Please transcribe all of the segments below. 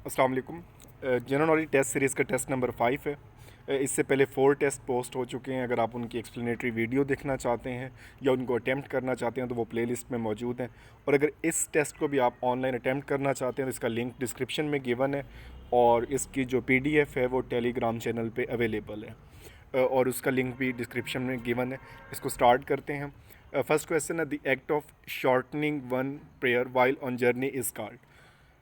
अस्सलाम वालेकुम। General knowledge test series का टेस्ट नंबर 5 है। इससे पहले 4 टेस्ट पोस्ट हो चुके हैं। अगर आप उनकी एक्सप्लेनेटरी वीडियो देखना चाहते हैं या उनको अटैम्प्ट करना चाहते हैं तो वो प्लेलिस्ट में मौजूद हैं। और अगर इस टेस्ट को भी आप ऑनलाइन अटैम्प्ट करना चाहते हैं तो इसका लिंक डिस्क्रिप्शन में गिवन है और इसकी जो PDF है वो टेलीग्राम चैनल पे अवेलेबल है। और उसका लिंक भी डिस्क्रिप्शन में गिवन है। इसको स्टार्ट करते हैं। फर्स्ट क्वेश्चन है, the act of shortening one prayer while on journey is called.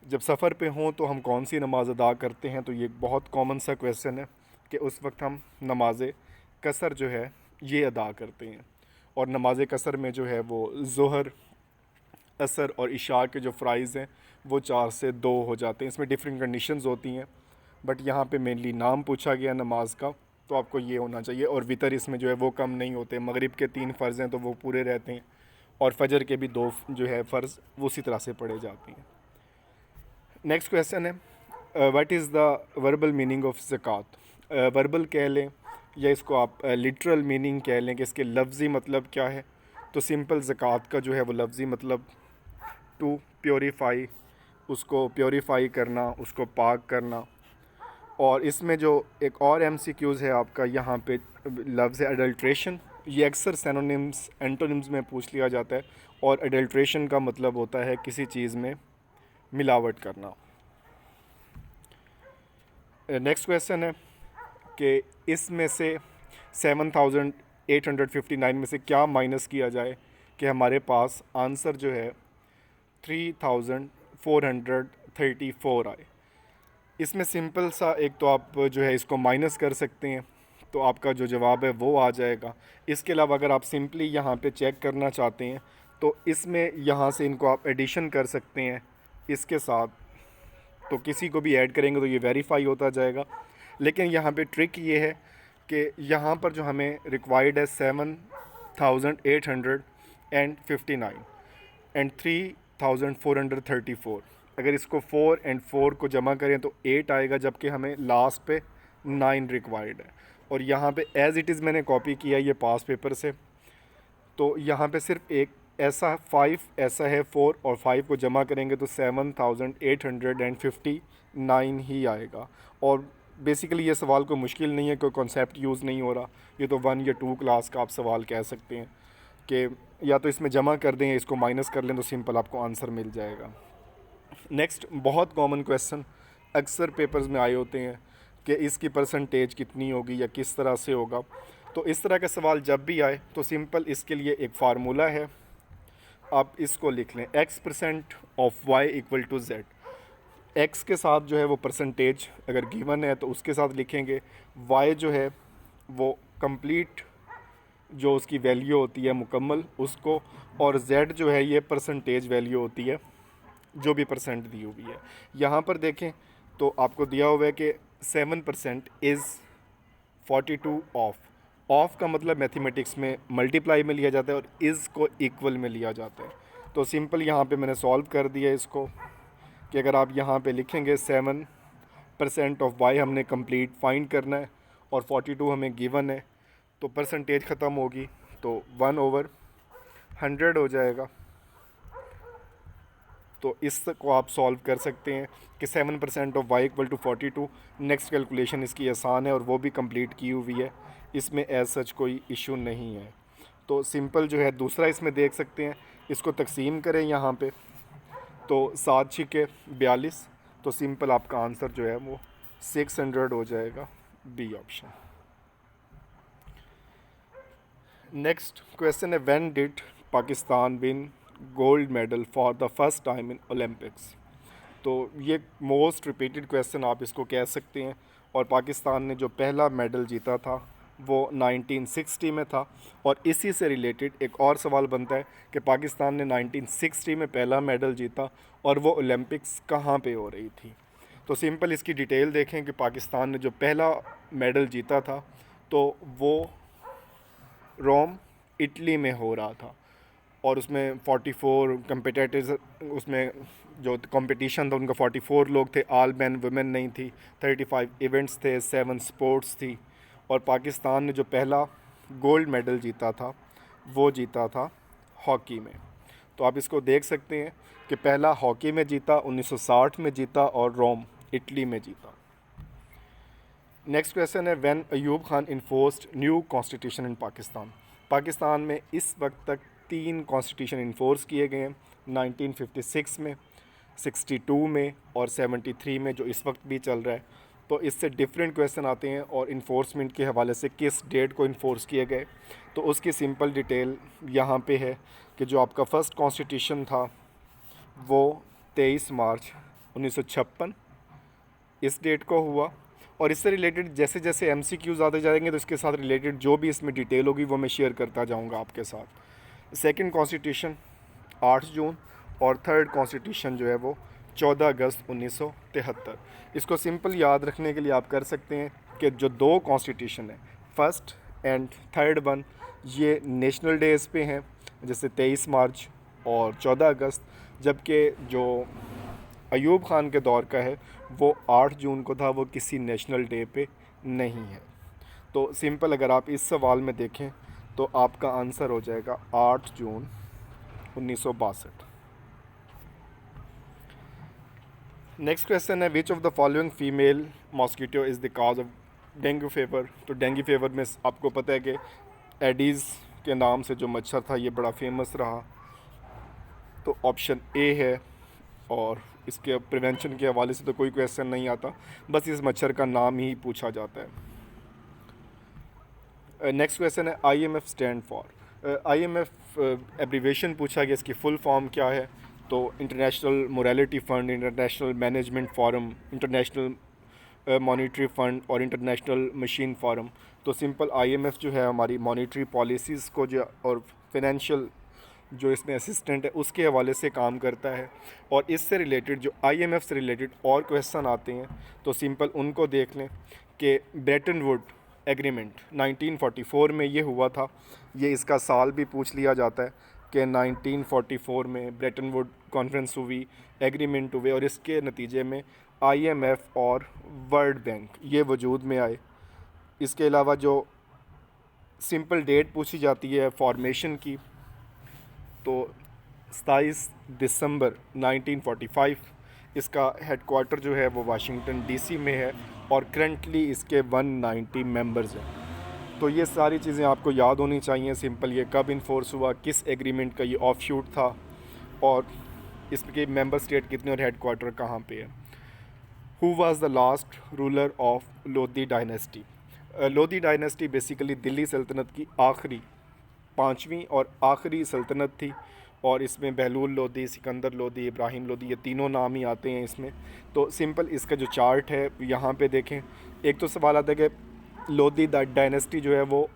जब सफ़र पे हों तो हम कौन सी नमाज़ अदा करते हैं? तो ये बहुत कॉमन सा क्वेश्चन है कि उस वक्त हम नमाज कसर जो है ये अदा करते हैं। और नमाज कसर में जो है वो ज़ोहर, असर और इशा के जो फ़राइज़ हैं वो 4 से 2 हो जाते हैं। इसमें डिफरेंट कंडीशंस होती हैं, बट यहाँ पे मेनली नाम पूछा गया नमाज का, तो आपको ये होना चाहिए। और वितर इसमें जो है वो कम नहीं होते। मगरिब के 3 फ़र्ज़ हैं तो वो पूरे रहते हैं, और फजर के भी 2 जो है फ़र्ज़ उसी तरह से पढ़े जाते हैं। नेक्स्ट क्वेश्चन है, what is the verbal meaning of zakat. Verbal कह लें या इसको आप लिटरल मीनिंग कह लें कि इसके लफ्ज़ी मतलब क्या है। तो सिंपल ज़कात का जो है वो लफ्ज़ी मतलब टू प्योरीफाई, उसको प्योरीफाई करना, उसको पाक करना। और इसमें जो एक और MCQs है आपका, यहाँ पे लफ्ज़ है अडल्ट्रेशन। ये अक्सर सैनोनिम्स एंटोनिम्स में पूछ लिया जाता है, और अडल्ट्रेशन का मतलब होता है किसी चीज़ में मिलावट करना। नेक्स्ट क्वेश्चन है कि इसमें से 7859 में से क्या माइनस किया जाए कि हमारे पास आंसर जो है 3434 आए। इसमें सिंपल सा एक तो आप जो है इसको माइनस कर सकते हैं, तो आपका जो जवाब है वो आ जाएगा। इसके अलावा अगर आप सिंपली यहाँ पे चेक करना चाहते हैं तो इसमें यहाँ से इनको आप एडिशन कर सकते हैं इसके साथ, तो किसी को भी ऐड करेंगे तो ये वेरीफाई होता जाएगा। लेकिन यहाँ पे ट्रिक ये है कि यहाँ पर जो हमें रिक्वायर्ड है 7859 एंड 3434। अगर इसको 4 एंड 4 को जमा करें तो 8 आएगा, जबकि हमें लास्ट पे 9 रिक्वायर्ड है। और यहाँ पे एज़ इट इज़ मैंने कॉपी किया ये पास पेपर से, तो यहाँ पे सिर्फ एक ऐसा 5 ऐसा है 4 और 5 को जमा करेंगे तो 7859 ही आएगा। और बेसिकली ये सवाल कोई मुश्किल नहीं है, कोई कॉन्सेप्ट यूज़ नहीं हो रहा। ये तो 1 या 2 क्लास का आप सवाल कह सकते हैं कि या तो इसमें जमा कर दें या इसको माइनस कर लें, तो सिंपल आपको आंसर मिल जाएगा। नेक्स्ट बहुत कॉमन क्वेश्चन अक्सर पेपर्स में आए होते हैं कि इसकी परसेंटेज कितनी होगी या किस तरह से होगा। तो इस तरह का सवाल जब भी आए तो सिंपल इसके लिए एक फार्मूला है, आप इसको लिख लें, x% of y equal to z। x के साथ जो है वो परसेंटेज अगर गिवन है तो उसके साथ लिखेंगे, y जो है वो कंप्लीट जो उसकी वैल्यू होती है मुकम्मल उसको, और z जो है ये परसेंटेज वैल्यू होती है जो भी परसेंट दी हुई है। यहाँ पर देखें तो आपको दिया हुआ है कि 7% इज़ 42 ऑफ। ऑफ का मतलब मैथमेटिक्स में मल्टीप्लाई में लिया जाता है और इज़ को इक्वल में लिया जाता है। तो सिंपल यहाँ पे मैंने सॉल्व कर दिया इसको कि अगर आप यहाँ पे लिखेंगे 7% ऑफ वाई हमने कंप्लीट फाइंड करना है और 42 हमें गिवन है, तो परसेंटेज ख़त्म होगी तो 1/100 हो जाएगा। तो इसको आप सॉल्व कर सकते हैं कि 7% of y equal to 42। Next calculation इसकी आसान है और वो भी कंप्लीट की हुई है, इसमें एज सच कोई इशू नहीं है। तो सिंपल जो है दूसरा इसमें देख सकते हैं, इसको तकसीम करें यहाँ पे तो 7 छिके 42, तो सिंपल आपका आंसर जो है वो 600 हो जाएगा, बी ऑप्शन। नेक्स्ट क्वेश्चन है, when did Pakistan win gold medal for the first time in Olympics. तो ये मोस्ट रिपीटेड क्वेश्चन आप इसको कह सकते हैं। और पाकिस्तान ने जो पहला मेडल जीता था वो 1960 में था। और इसी से रिलेटेड एक और सवाल बनता है कि पाकिस्तान ने 1960 में पहला मेडल जीता और वो ओलंपिक्स कहाँ पे हो रही थी। तो सिंपल इसकी डिटेल देखें कि पाकिस्तान ने जो पहला मेडल जीता था तो वो रोम, इटली में हो रहा था। और उसमें 44 कंपिटिटर्स, उसमें जो कंपटीशन था उनका 44 लोग थे, ऑल मैन वुमेन नहीं थी। 35 इवेंट्स थे, 7 स्पोर्ट्स थी। और पाकिस्तान ने जो पहला गोल्ड मेडल जीता था वो जीता था हॉकी में। तो आप इसको देख सकते हैं कि पहला हॉकी में जीता 1960 में जीता और रोम इटली में जीता। नेक्स्ट क्वेश्चन है when Ayub Khan enforced new constitution in Pakistan. Pakistan में इस वक्त तक 3 कॉन्स्टिट्यूशन इन्फोर्स किए गए हैं, 1956 में, 62 में और 73 में जो इस वक्त भी चल रहा है। तो इससे डिफरेंट क्वेश्चन आते हैं और इन्फोर्समेंट के हवाले से किस डेट को इन्फोर्स किए गए, तो उसकी सिंपल डिटेल यहाँ पे है कि जो आपका फ़र्स्ट कॉन्स्टिट्यूशन था वो 23 मार्च 1956 इस डेट को हुआ। और इससे रिलेटेड जैसे जैसे MCQs आते जाएंगे तो इसके साथ रिलेटेड जो भी इसमें डिटेल होगी वो मैं शेयर करता जाऊंगा आपके साथ। सेकंड कॉन्स्टिट्यूशन 8 जून और थर्ड कॉन्स्टिट्यूशन जो है वो 14 अगस्त 1973। इसको सिंपल याद रखने के लिए आप कर सकते हैं कि जो 2 कॉन्स्टिट्यूशन है फर्स्ट एंड थर्ड वन ये नेशनल डेज़ पे हैं, जैसे 23 मार्च और 14 अगस्त, जबकि जो अयूब खान के दौर का है वो 8 जून को था, वो किसी नेशनल डे पे नहीं है। तो सिंपल अगर आप इस सवाल में देखें तो आपका आंसर हो जाएगा 8 जून 1962। नेक्स्ट क्वेश्चन है which of the following female mosquito is the cause of dengue fever. तो डेंगू फीवर में आपको पता है कि एडीज़ के नाम से जो मच्छर था ये बड़ा फेमस रहा, तो ऑप्शन ए है। और इसके प्रिवेंशन के हवाले से तो कोई क्वेश्चन नहीं आता, बस इस मच्छर का नाम ही पूछा जाता है। नेक्स्ट क्वेश्चन है IMF stand for. IMF abbreviation पूछा गया, इसकी फुल फॉर्म क्या है, तो international morality fund, international management forum, international monetary fund और इंटरनेशनल मशीन फोरम। तो सिंपल IMF जो है हमारी मॉनेटरी पॉलिसीज़ को जो और फिनेंशियल जो इसमें असिस्टेंट है उसके हवाले से काम करता है। और इससे रिलेटेड जो IMF से रिलेटेड और क्वेश्चन आते हैं तो सिंपल उनको देख लें कि ब्रेटन वुड एग्रीमेंट 1944 में ये हुआ था, ये इसका साल भी पूछ लिया जाता है कि 1944 में ब्रेटन वुड कॉन्फ्रेंस हुई, एग्रीमेंट हुए और इसके नतीजे में IMF और वर्ल्ड बैंक ये वजूद में आए। इसके अलावा जो सिंपल डेट पूछी जाती है फॉर्मेशन की, तो 27 दिसंबर 1945 इसका हेडक्वार्टर जो है वो वाशिंगटन DC में है और करंटली इसके 190 मेंबर्स हैं। तो ये सारी चीज़ें आपको याद होनी चाहिए। सिंपल ये कब इन्फोर्स हुआ, किस एग्रीमेंट का ये ऑफ शूट था और इसके मेंबर स्टेट कितने और हेडक्वार्टर कहाँ पे है। Who was the last ruler of Lodhi dynasty. Lodhi dynasty basically Delhi सल्तनत की आखिरी 5वीं और आखिरी सल्तनत थी और इसमें बहलूल लोधी, सिकंदर लोधी, इब्राहिम लोधी ये तीनों नाम ही आते हैं इसमें। तो सिंपल इसका जो चार्ट है यहाँ पे देखें, एक तो सवाल आता है कि लोधी डायनेस्टी जो है वो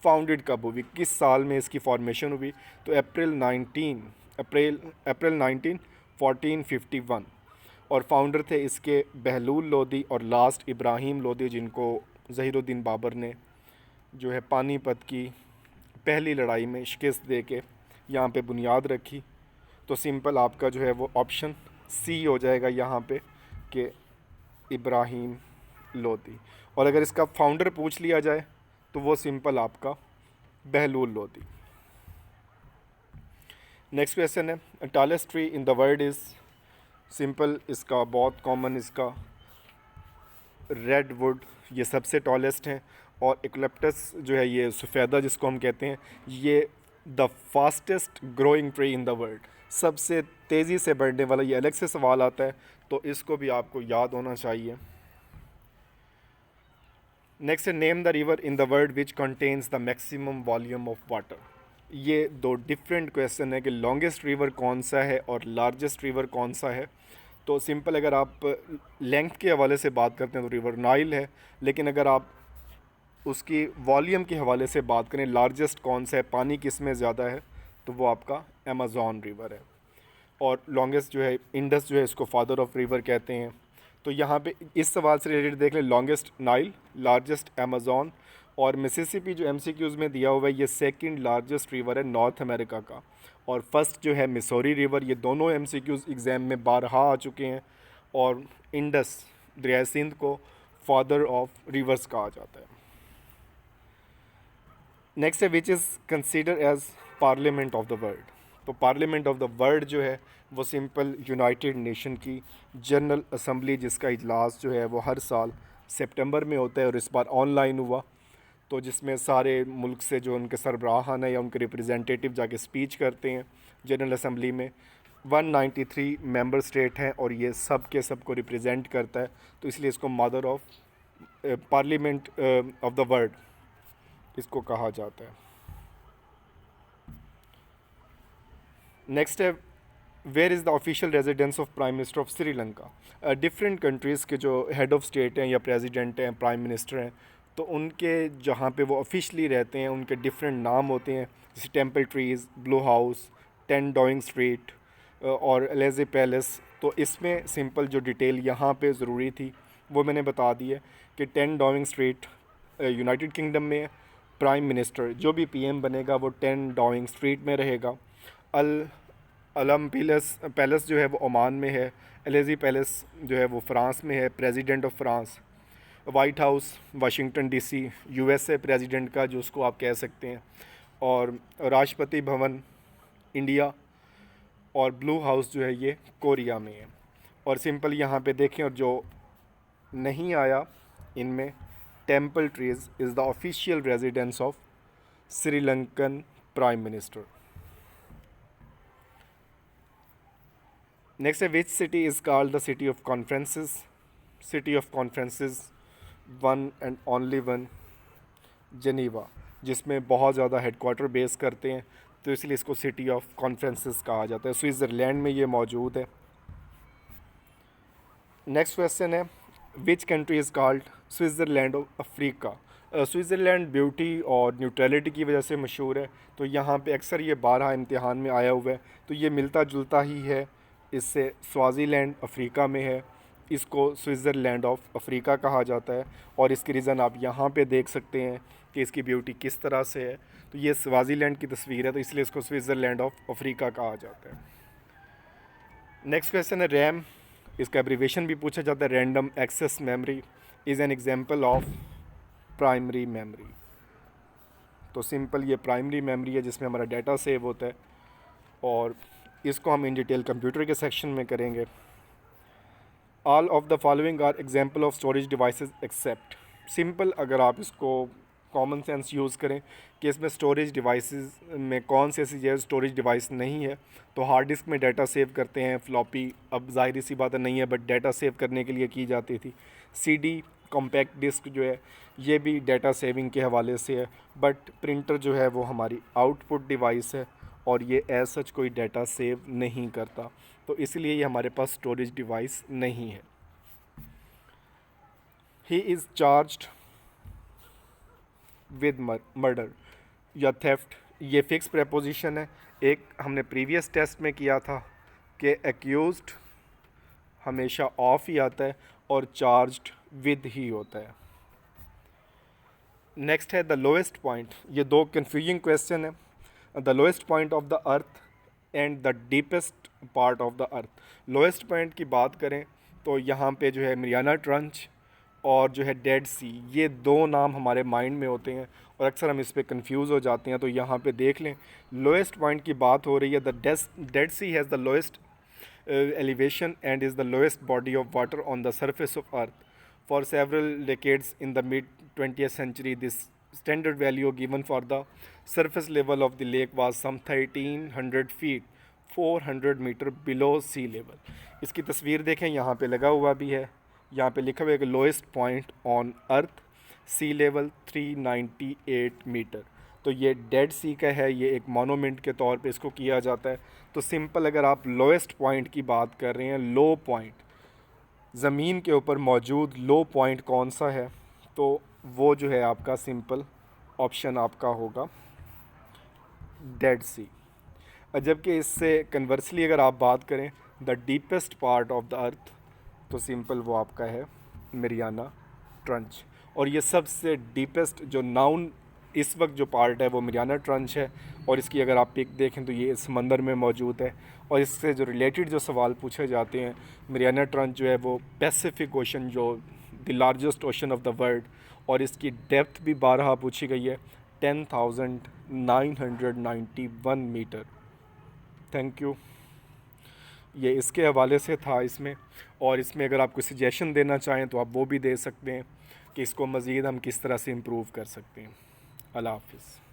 फाउंडेड कब हुई, किस साल में इसकी फॉर्मेशन हुई, तो अप्रैल 19 1451 और फाउंडर थे इसके बहलूल लोधी और लास्ट इब्राहिम लोधी, जिनको ज़हीरुद्दीन बाबर ने जो है पानीपत की पहली लड़ाई में शिकस्त दे के यहाँ पे बुनियाद रखी। तो सिंपल आपका जो है वो ऑप्शन C हो जाएगा यहाँ पे कि इब्राहिम लोधी। और अगर इसका फाउंडर पूछ लिया जाए तो वो सिंपल आपका बहलूल लोधी। नेक्स्ट क्वेश्चन है tallest tree in the world is. Simple इसका बहुत कॉमन इसका रेड वुड ये सबसे टॉलेस्ट हैं और इक्लिप्टस जो है ये सफ़ेदा जिसको हम कहते हैं ये the fastest growing tree in the world, सबसे तेज़ी से बढ़ने वाला। ये अलग से सवाल आता है तो इसको भी आपको याद होना चाहिए। नेक्स्ट है name the river in the world which contains the maximum volume of water. ये 2 डिफरेंट क्वेश्चन है कि लॉन्गेस्ट रिवर कौन सा है और लार्जेस्ट रिवर कौन सा है। तो सिंपल अगर आप लेंथ के हवाले से बात करते हैं तो रिवर नाइल है, लेकिन अगर आप उसकी वॉल्यूम के हवाले से बात करें लार्जेस्ट कौन सा है, पानी किस में ज़्यादा है, तो वो आपका अमेज़ॉन रिवर है। और लॉन्गेस्ट जो है इंडस जो है इसको फादर ऑफ रिवर कहते हैं। तो यहाँ पे इस सवाल से रिलेटेड देख लें, लॉन्गेस्ट नाइल, लार्जेस्ट अमेज़ॉन और मिसिसिपी जो MCQs में दिया हुआ है ये सेकंड लार्जेस्ट रिवर है नॉर्थ अमेरिका का, और फर्स्ट जो है मिसौरी रिवर। ये दोनों MCQs एग्ज़ाम में बारहा आ चुके हैं और इंडस दरिया सिंध को फादर ऑफ रिवर्स कहा जाता है। नेक्स्ट है which is consider as parliament of the world. तो पार्लियामेंट ऑफ द वर्ल्ड जो है वो सिंपल यूनाइटेड नेशन की जनरल असम्बली, जिसका इजलास जो है वो हर साल सितंबर में होता है और इस बार ऑनलाइन हुआ। तो जिसमें सारे मुल्क से जो उनके सरबराहान है या उनके रिप्रेजेंटेटिव जाके स्पीच करते हैं जनरल असम्बली में। 193 मेंबर स्टेट हैं और ये सब के सब को रिप्रेजेंट करता है, तो इसलिए इसको mother of parliament of the world इसको कहा जाता है। नेक्स्ट है, where is the official residence of prime minister of Sri Lanka. Different countries के जो हेड ऑफ़ स्टेट हैं या प्रेसिडेंट हैं, प्राइम मिनिस्टर हैं, तो उनके जहाँ पे वो ऑफिशियली रहते हैं उनके डिफरेंट नाम होते हैं, जैसे temple trees, blue house, 10 Downing street और एलिज़ा पैलेस। तो इसमें सिंपल जो डिटेल यहाँ पे ज़रूरी थी वो मैंने बता दी है कि 10 डाउनिंग स्ट्रीट यूनाइटेड किंगडम में, प्राइम मिनिस्टर जो भी पीएम बनेगा वो 10 डाउनिंग स्ट्रीट में रहेगा। अल अलम पैलेस जो है वो ओमान में है। एलिज़ा पैलेस जो है वो फ़्रांस में है, president of France. White house Washington DC, USA president का जो उसको आप कह सकते हैं। और राष्ट्रपति भवन इंडिया, और ब्लू हाउस जो है ये कोरिया में है। और सिंपल यहाँ पे देखें, और जो नहीं आया इनमें, Temple Trees is the official residence of Sri Lankan prime minister. Next है, which city is called the city of conferences. City of conferences one and only one, Geneva, जिसमें बहुत ज़्यादा हेडक्वार्टर बेस करते हैं, तो इसलिए इसको सिटी ऑफ कॉन्फ्रेंसेस कहा जाता है। स्विट्ज़रलैंड में ये मौजूद है। नेक्स्ट क्वेश्चन है, which country is called Switzerland of Africa. Switzerland beauty और न्यूट्रलिटी की वजह से मशहूर है, तो यहाँ पे अक्सर ये 12 इम्तिहान में आया हुआ है, तो ये मिलता जुलता ही है इससे। स्वाज़ीलैंड अफ्रीका में है, इसको स्विट्ज़रलैंड ऑफ अफ्रीका कहा जाता है। और इसकी रीज़न आप यहाँ पे देख सकते हैं कि इसकी ब्यूटी किस तरह से है। तो ये स्वाज़ीलैंड की तस्वीर है, तो इसलिए इसको स्विट्ज़रलैंड ऑफ अफ्रीका कहा जाता है। नेक्स्ट क्वेश्चन है, रैम, इसका एब्रीवेशन भी पूछा जाता है। Random access memory is an example of primary memory. तो सिंपल ये प्राइमरी मेमोरी है जिसमें हमारा डाटा सेव होता है, और इसको हम इन डिटेल कंप्यूटर के सेक्शन में करेंगे। All of the following are example of storage devices except. Simple अगर आप इसको कॉमन सेंस यूज़ करें कि इसमें स्टोरेज डिवाइसेस में कौन सी ऐसी जो स्टोरेज डिवाइस नहीं है, तो हार्ड डिस्क में डाटा सेव करते हैं, फ्लॉपी अब ज़ाहिर सी बात नहीं है, बट डाटा सेव करने के लिए की जाती थी। सीडी कॉम्पैक्ट डिस्क जो है ये भी डाटा सेविंग के हवाले से है, बट प्रिंटर जो है वो हमारी आउटपुट डिवाइस है और ये एज सच कोई डाटा सेव नहीं करता, तो इसलिए ये हमारे पास स्टोरेज डिवाइस नहीं है। He is charged with murder या थेफ्ट, ये फिक्स प्रेपोजिशन है। एक हमने प्रीवियस टेस्ट में किया था कि एक्यूज्ड हमेशा ऑफ ही आता है और चार्ज्ड विद ही होता है। नेक्स्ट है द लोएस्ट पॉइंट, ये दो कन्फ्यूजिंग क्वेश्चन है। The lowest point of the earth and the deepest part of the earth. Lowest point की बात करें तो यहाँ पे जो है मरियाना ट्रंच और जो है डेड सी, ये दो नाम हमारे माइंड में होते हैं और अक्सर हम इस पे कंफ्यूज हो जाते हैं। तो यहाँ पे देख लें, लोएस्ट पॉइंट की बात हो रही है। The Dead Sea has the lowest elevation and is the lowest body of water on the surface of earth. For several decades in the mid 20th century, this standard value given for the surface level of the lake was some 1300 feet, 400 metre below C level. इसकी तस्वीर देखें, यहाँ पे लगा हुआ भी है, यहाँ पे लिखा हुआ है कि lowest point on earth sea level 398 metre. तो ये डेड सी का है, ये एक मोनूमेंट के तौर पे इसको किया जाता है। तो सिंपल अगर आप लोएस्ट पॉइंट की बात कर रहे हैं, लो पॉइंट, ज़मीन के ऊपर मौजूद लो पॉइंट कौन सा है, तो वो जो है आपका सिंपल ऑप्शन आपका होगा डेड सी। जबकि इससे कन्वर्सली अगर आप बात करें the deepest part of the earth, तो सिंपल वो आपका है मरियाना ट्रंच। और ये सबसे डीपेस्ट जो नाउन इस वक्त जो पार्ट है वो मरियाना ट्रंच है, और इसकी अगर आप पिक देखें तो ये समंदर में मौजूद है। और इससे जो रिलेटेड जो सवाल पूछे जाते हैं, मरियाना ट्रंच जो है वो पैसिफिक ओशन, जो the largest ocean of the world, और इसकी डेप्थ भी 12 पूछी गई है, 10,991 मीटर। Thank you. ये इसके हवाले से था इसमें, और इसमें अगर आप कोई सजेशन देना चाहें तो आप वो भी दे सकते हैं कि इसको मज़ीद हम किस तरह से इम्प्रूव कर सकते हैं। अल्लाह हाफ़िज़।